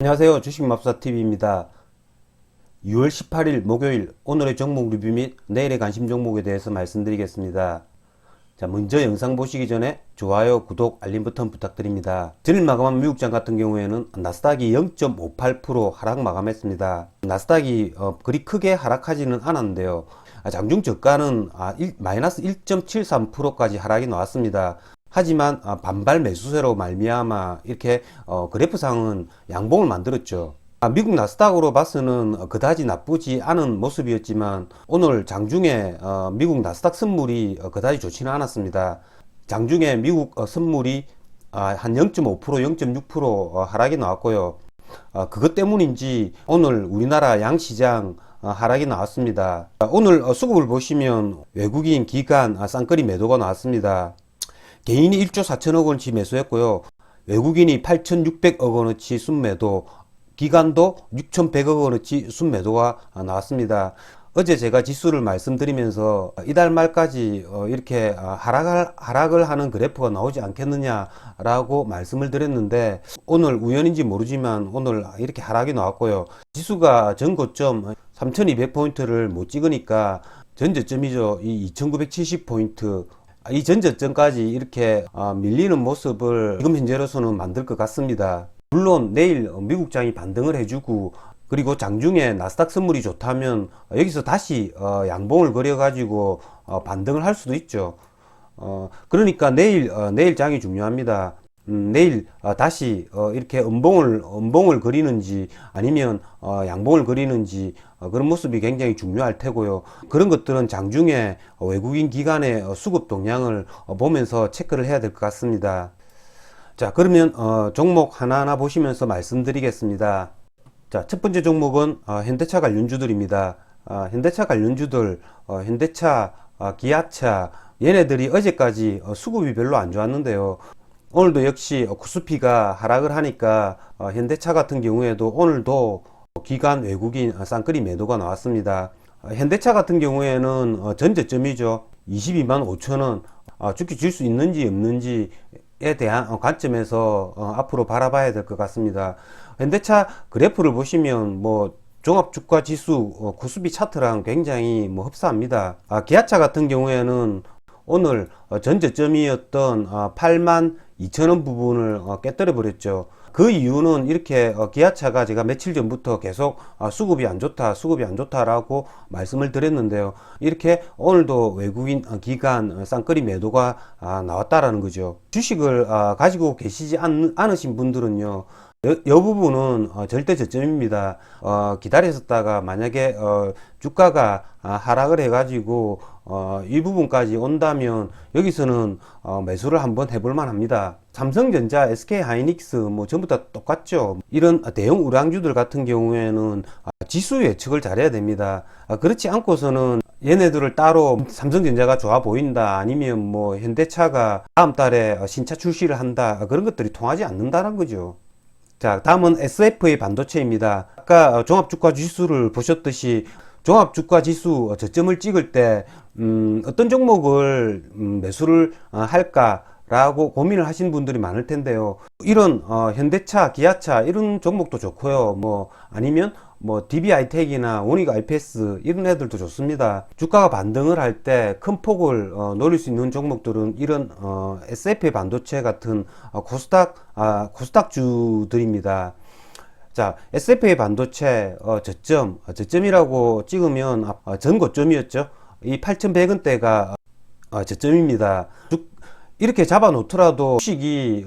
안녕하세요. 주식맙사TV입니다. 6월 18일 목요일 오늘의 종목 리뷰 및 내일의 관심 종목에 대해서 말씀드리겠습니다. 자, 먼저 영상 보시기 전에 좋아요, 구독, 알림 버튼 부탁드립니다. 전일 마감한 미국장 같은 경우에는 나스닥이 0.58% 하락 마감했습니다. 나스닥이 그리 크게 하락하지는 않았는데요. 장중 저가는 마이너스 1.73%까지 하락이 나왔습니다. 하지만 반발 매수세로 말미암아 이렇게 그래프상은 양봉을 만들었죠. 미국 나스닥으로 봐서는 그다지 나쁘지 않은 모습이었지만 오늘 장중에 미국 나스닥 선물이 그다지 좋지는 않았습니다. 장중에 미국 선물이 한 0.5%, 0.6% 하락이 나왔고요. 그것 때문인지 오늘 우리나라 양시장 하락이 나왔습니다. 오늘 수급을 보시면 외국인 기관 쌍끌이 매도가 나왔습니다. 개인이 1조 4천억 원치 매수했고요. 외국인이 8,600억 원어치 순매도, 기관도 6,100억 원어치 순매도가 나왔습니다. 어제 제가 지수를 말씀드리면서 이달 말까지 이렇게 하락을 하는 그래프가 나오지 않겠느냐라고 말씀을 드렸는데 오늘 우연인지 모르지만 오늘 이렇게 하락이 나왔고요. 지수가 전 고점 3200포인트를 못 찍으니까 전저점이죠. 이 2970포인트 이 전저점까지 이렇게 밀리는 모습을 지금 현재로서는 만들 것 같습니다. 물론 내일 미국장이 반등을 해주고 그리고 장중에 나스닥 선물이 좋다면 여기서 다시 양봉을 그려 가지고 반등을 할 수도 있죠. 그러니까 내일 장이 중요합니다. 내일 다시 이렇게 음봉을 그리는지 아니면 양봉을 그리는지 그런 모습이 굉장히 중요할 테고요. 그런 것들은 장중에 외국인 기관의 수급 동향을 보면서 체크를 해야 될 것 같습니다. 자, 그러면 종목 하나하나 보시면서 말씀드리겠습니다. 자, 첫 번째 종목은 현대차 관련주들입니다. 현대차 관련주들, 현대차, 기아차 얘네들이 어제까지 수급이 별로 안 좋았는데요. 오늘도 역시 코스피가 하락을 하니까 현대차 같은 경우에도 오늘도 기관 외국인 쌍끌이 매도가 나왔습니다. 현대차 같은 경우에는 전저점이죠. 22만 5천원 죽기 줄 수 있는지 없는지에 대한 관점에서 앞으로 바라봐야 될 것 같습니다. 현대차 그래프를 보시면 종합주가 지수 코스피 차트랑 굉장히 흡사합니다. 기아차 같은 경우에는 오늘 전저점이었던 8만 2천원 부분을 깨뜨려 버렸죠. 그 이유는 이렇게 기아차가 제가 며칠 전부터 계속 수급이 안 좋다라고 말씀을 드렸는데요. 이렇게 오늘도 외국인 기관 쌍끌이 매도가 나왔다라는 거죠. 주식을 가지고 계시지 않으신 분들은요, 이 부분은 절대 저점입니다. 기다렸다가 만약에 주가가 하락을 해가지고 이 부분까지 온다면 여기서는 매수를 한번 해볼 만합니다. 삼성전자, SK하이닉스 전부 다 똑같죠. 이런 대형 우량주들 같은 경우에는 지수 예측을 잘해야 됩니다. 그렇지 않고서는 얘네들을 따로 삼성전자가 좋아 보인다 아니면 현대차가 다음 달에 신차 출시를 한다 그런 것들이 통하지 않는다는 거죠. 자, 다음은 SFA 반도체입니다. 아까 종합주가 지수를 보셨듯이 종합주가 지수 저점을 찍을 때 어떤 종목을 매수를 할까라고 고민을 하신 분들이 많을 텐데요. 이런 현대차, 기아차 이런 종목도 좋고요. 아니면 DB하이텍이나 원익 IPS 이런 애들도 좋습니다. 주가가 반등을 할 때 큰 폭을 노릴 수 있는 종목들은 이런 SFA 반도체 같은 코스닥주들입니다. 자, SFA 반도체 저점이라고 찍으면 전고점이었죠. 이 8,100원대가 저점입니다. 이렇게 잡아 놓더라도 주식이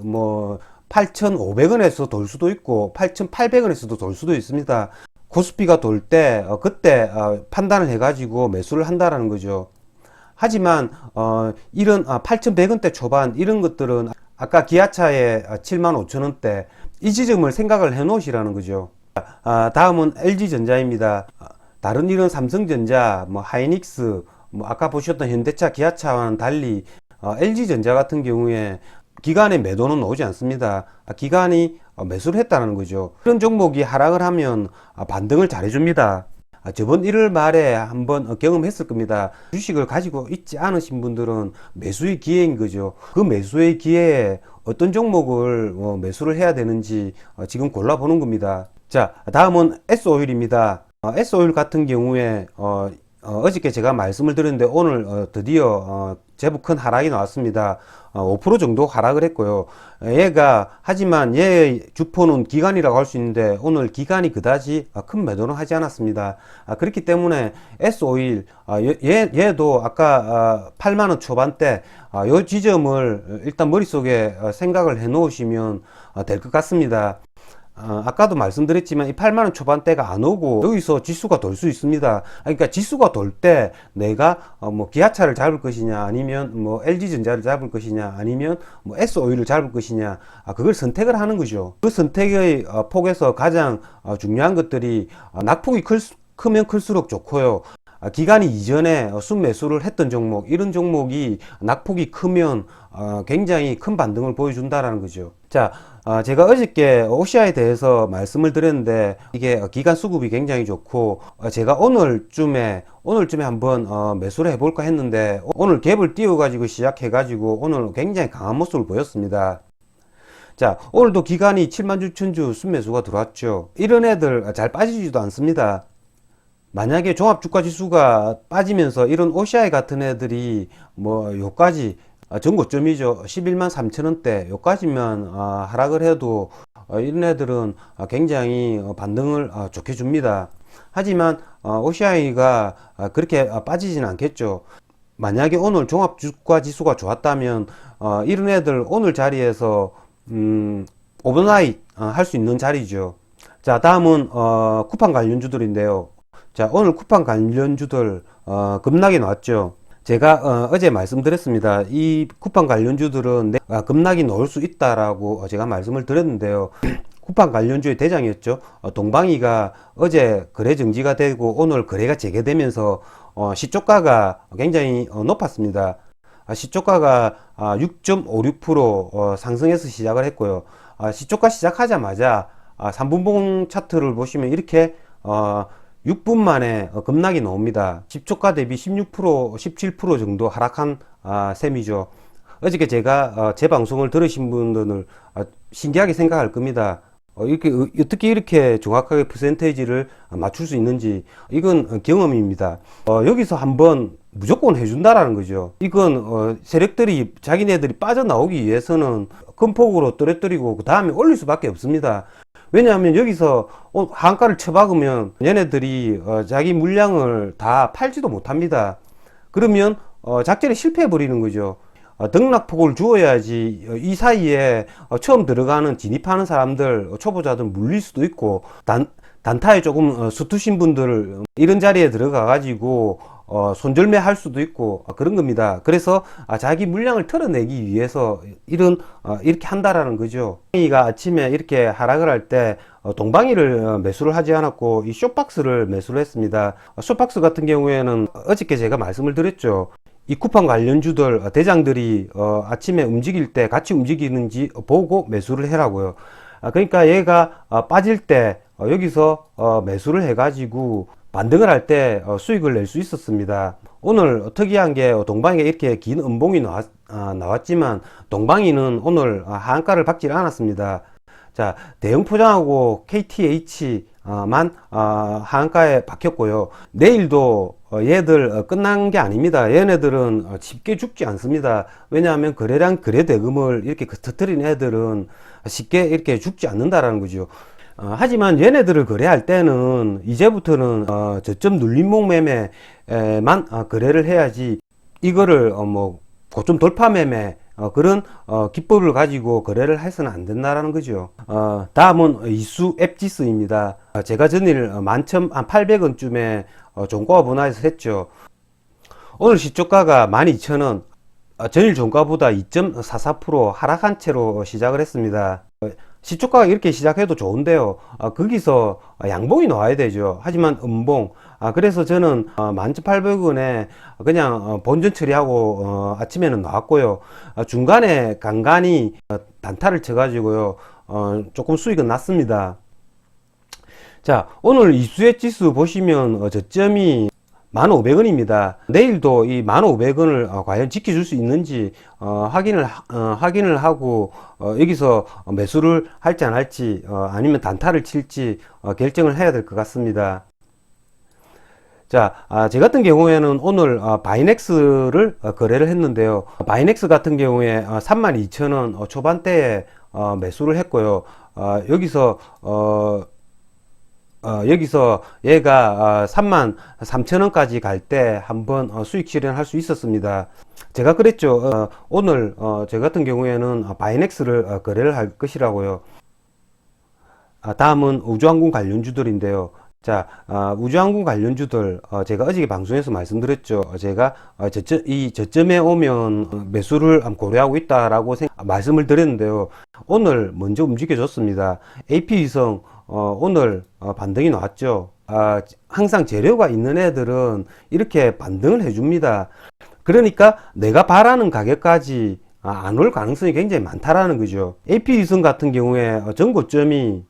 8,500원에서 돌 수도 있고 8,800원에서도 돌 수도 있습니다. 코스피가 돌 때 그때 판단을 해가지고 매수를 한다라는 거죠. 하지만 이런 8,100원대 초반 이런 것들은 아까 기아차의 75,000원대 이 지점을 생각을 해 놓으시라는 거죠. 다음은 LG전자입니다. 다른 이런 삼성전자, 하이닉스, 아까 보셨던 현대차, 기아차와는 달리 LG전자 같은 경우에 기관의 매도는 오지 않습니다. 기관이 매수를 했다는 거죠. 이런 종목이 하락을 하면 반등을 잘 해줍니다. 저번 일요일 말에 한번 경험했을 겁니다. 주식을 가지고 있지 않으신 분들은 매수의 기회인 거죠. 그 매수의 기회에 어떤 종목을 매수를 해야 되는지 지금 골라보는 겁니다. 자, 다음은 S오일입니다. S오일 같은 경우에 어저께 제가 말씀을 드렸는데 오늘 드디어 제법 큰 하락이 나왔습니다. 5% 정도 하락을 했고요. 하지만 얘의 주포는 기관이라고 할 수 있는데 오늘 기관이 그다지 큰 매도는 하지 않았습니다. 그렇기 때문에 S오일 얘도 아까 8만원 초반대 요 지점을 일단 머릿속에 생각을 해 놓으시면 될 것 같습니다. 아까도 말씀드렸지만 이 8만원 초반대가 안 오고 여기서 지수가 돌 수 있습니다. 그러니까 지수가 돌 때 내가 뭐 기아차를 잡을 것이냐 아니면 뭐 LG전자를 잡을 것이냐 아니면 뭐 S오일을 잡을 것이냐 그걸 선택을 하는 거죠. 그 선택의 폭에서 가장 중요한 것들이 낙폭이 크면 클수록 좋고요. 기간이 이전에 순매수를 했던 종목, 이런 종목이 낙폭이 크면 굉장히 큰 반등을 보여준다라는 거죠. 자, 제가 어저께 OCI에 대해서 말씀을 드렸는데 이게 기간 수급이 굉장히 좋고 제가 오늘쯤에 한번 매수를 해볼까 했는데 오늘 갭을 띄워가지고 시작해가지고 오늘 굉장히 강한 모습을 보였습니다. 자, 오늘도 기간이 76,000주 순매수가 들어왔죠. 이런 애들 잘 빠지지도 않습니다. 만약에 종합주가지수가 빠지면서 이런 OCI 같은 애들이 뭐 요까지 전고점이죠. 11만 3천원대 요까지만 하락을 해도 이런 애들은 굉장히 반등을 좋게 줍니다. 하지만 OCI가 그렇게 빠지지는 않겠죠. 만약에 오늘 종합주가지수가 좋았다면 이런 애들 오늘 자리에서 오버나잇 할 수 있는 자리죠. 자, 다음은 쿠팡 관련주들인데요. 자, 오늘 쿠팡 관련주들 급락이 나왔죠. 제가 어제 말씀드렸습니다. 이 쿠팡 관련주들은 급락이 나올 수 있다라고 제가 말씀을 드렸는데요. 쿠팡 관련주의 대장이었죠. 동방이가 어제 거래 정지가 되고 오늘 거래가 재개되면서 시초가가 굉장히 높았습니다. 시초가가 6.56% 상승해서 시작을 했고요. 시초가 시작하자마자 3분봉 차트를 보시면 이렇게 6분 만에 급락이 나옵니다. 시초가 대비 16%, 17% 정도 하락한 셈이죠. 어저께 제가 제 방송을 들으신 분들은 신기하게 생각할 겁니다. 어떻게 이렇게 정확하게 퍼센테이지를 맞출 수 있는지. 이건 경험입니다. 여기서 한번 무조건 해준다라는 거죠. 이건 세력들이 자기네들이 빠져나오기 위해서는 큰 폭으로 떨어뜨리고 그 다음에 올릴 수밖에 없습니다. 왜냐하면 여기서 한가를 쳐박으면 얘네들이 자기 물량을 다 팔지도 못합니다. 그러면 작전에 실패해 버리는 거죠. 등락폭을 주어야지 이 사이에 처음 들어가는 진입하는 사람들 초보자들 물릴 수도 있고 단타에 조금 서투신 분들 이런 자리에 들어가 가지고 손절매 할 수도 있고 그런 겁니다. 그래서 자기 물량을 털어내기 위해서 이렇게 한다라는 거죠. 동방이가 아침에 이렇게 하락을 할 때 동방이를 매수를 하지 않았고 이 쇼박스를 매수를 했습니다. 쇼박스 같은 경우에는 어저께 제가 말씀을 드렸죠. 이 쿠팡 관련주들 대장들이 아침에 움직일 때 같이 움직이는지 보고 매수를 해라고요. 그러니까 얘가 빠질 때 여기서 매수를 해가지고 반등을 할 때 수익을 낼 수 있었습니다. 오늘 특이한 게 동방이가 이렇게 긴 음봉이 나왔지만 동방이는 오늘 하한가를 받지 않았습니다. 자, 대형포장하고 KTH만 하한가에 박혔고요. 내일도 얘들 끝난 게 아닙니다. 얘네들은 쉽게 죽지 않습니다. 왜냐하면 거래량 거래 대금을 이렇게 터뜨린 애들은 쉽게 이렇게 죽지 않는다라는 거죠. 하지만 얘네들을 거래할 때는 이제부터는 저점 눌림목 매매만 거래를 해야지 이거를 뭐 고점 돌파 매매 그런 기법을 가지고 거래를 해서는 안 된다라는 거죠. 다음은 이수 앱지수입니다. 제가 전일 11,800원쯤에 종가와 분할해서 했죠. 오늘 시초가가 12,000원, 전일 종가보다 2.44% 하락한 채로 시작을 했습니다. 시초가가 이렇게 시작해도 좋은데요. 거기서 양봉이 나와야 되죠. 하지만 음봉. 그래서 저는 11,800원에 그냥 본전 처리하고 아침에는 나왔고요. 중간에 간간히 단타를 쳐가지고요. 조금 수익은 났습니다. 자, 오늘 이수혜 지수 보시면 저점이 1,500원입니다. 내일도 이 1,500원을 과연 지켜줄 수 있는지 확인을 하고 여기서 매수를 할지 안 할지 아니면 단타를 칠지 결정을 해야 될 것 같습니다. 자, 제 같은 경우에는 오늘 바이넥스를 거래를 했는데요. 바이넥스 같은 경우에 32,000원 초반대에 매수를 했고요. 여기서 얘가 33,000원까지 갈 때 한번 수익 실현할 수 있었습니다. 제가 그랬죠. 오늘 제 같은 경우에는 바이넥스를 거래를 할 것이라고요. 다음은 우주항공 관련주들인데요. 자, 우주항공 관련주들 제가 어저께 방송에서 말씀드렸죠. 제가 이 저점에 오면 매수를 고려하고 있다라고 말씀을 드렸는데요. 오늘 먼저 움직여줬습니다. AP위성 오늘 반등이 나왔죠. 항상 재료가 있는 애들은 이렇게 반등을 해줍니다. 그러니까 내가 바라는 가격까지 안 올 가능성이 굉장히 많다라는 거죠. AP위성 같은 경우에 전고점이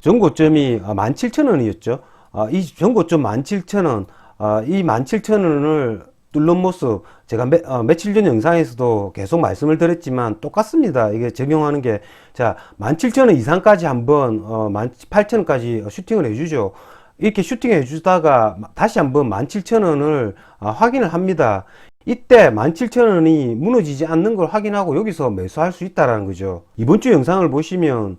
17,000원이었죠. 이 전고점 17,000원, 이 17,000원을 뚫는 모습, 제가 며칠 전 영상에서도 계속 말씀을 드렸지만 똑같습니다. 이게 적용하는 게, 자, 17,000원 이상까지 한번, 18,000원까지 슈팅을 해주죠. 이렇게 슈팅을 해주다가 다시 한번 17,000원을 확인을 합니다. 이때 17,000원이 무너지지 않는 걸 확인하고 여기서 매수할 수 있다라는 거죠. 이번 주 영상을 보시면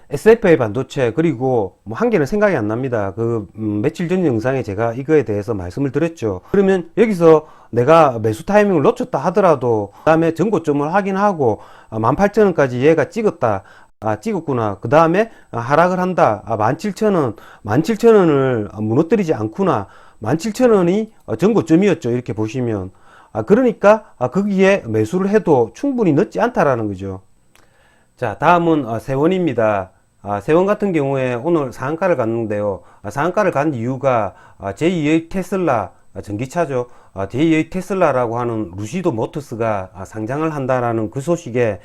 SFA 반도체 그리고 뭐 한 개는 생각이 안 납니다. 며칠 전 영상에 제가 이거에 대해서 말씀을 드렸죠. 그러면 여기서 내가 매수 타이밍을 놓쳤다 하더라도 그 다음에 전고점을 확인하고 18,000원까지 얘가 찍었구나. 그 다음에 하락을 한다. 17,000원을 무너뜨리지 않구나. 17,000원이 전고점이었죠. 이렇게 보시면. 그러니까 거기에 매수를 해도 충분히 늦지 않다라는 거죠. 자, 다음은 세원입니다. 세원 같은 경우에 오늘 상한가를 갔는데요. 상한가를 간 이유가 제2의 테슬라 전기차죠. 제2의 테슬라라고 하는 루시도 모터스가 상장을 한다라는 그 소식에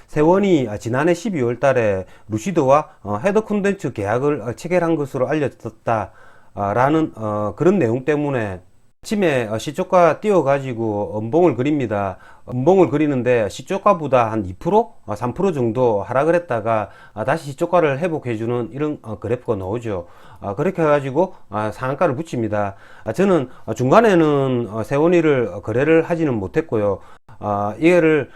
세원이 지난해 12월 달에 루시드와 헤더 콘텐츠 계약을 체결한 것으로 알려졌다 라는 그런 내용 때문에 아침에 시초가 띄워가지고 음봉을 그립니다. 음봉을 그리는데 시초가보다 한 2%? 3% 정도 하락을 했다가 다시 시초가를 회복해주는 이런 그래프가 나오죠. 그렇게 해가지고 상한가를 붙입니다. 저는 중간에는 세원이를 거래를 하지는 못했고요. 이거를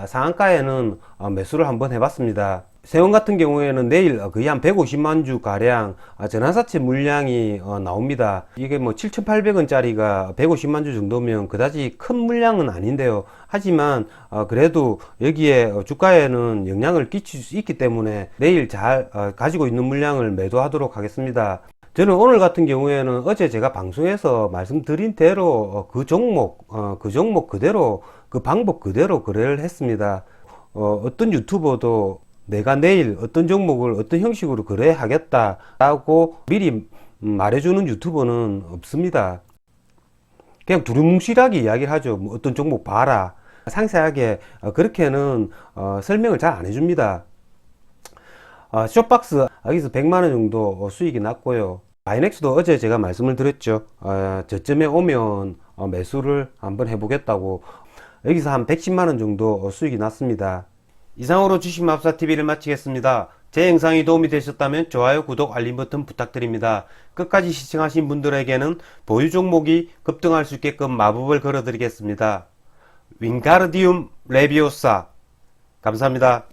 상한가에는 매수를 한번 해봤습니다. 세원 같은 경우에는 내일 거의 한 150만 주 가량 전환사채 물량이 나옵니다. 이게 뭐 7,800원짜리가 150만 주 정도면 그다지 큰 물량은 아닌데요. 하지만 그래도 여기에 주가에는 영향을 끼칠 수 있기 때문에 내일 잘 가지고 있는 물량을 매도하도록 하겠습니다. 저는 오늘 같은 경우에는 어제 제가 방송에서 말씀드린 대로 그 종목 그대로 그 방법 그대로 거래를 했습니다. 어떤 유튜버도 내가 내일 어떤 종목을 어떤 형식으로 거래하겠다라고 미리 말해주는 유튜버는 없습니다. 그냥 두루뭉실하게 이야기를 하죠. 뭐 어떤 종목 봐라. 상세하게 그렇게는 설명을 잘 안 해줍니다. 숏박스 여기서 100만원 정도 수익이 났고요. 바이넥스도 어제 제가 말씀을 드렸죠. 저점에 오면 매수를 한번 해보겠다고. 여기서 한 110만원 정도 수익이 났습니다. 이상으로 주식마법사TV를 마치겠습니다. 제 영상이 도움이 되셨다면 좋아요, 구독, 알림 버튼 부탁드립니다. 끝까지 시청하신 분들에게는 보유 종목이 급등할 수 있게끔 마법을 걸어드리겠습니다. 윙가르디움 레비오사 감사합니다.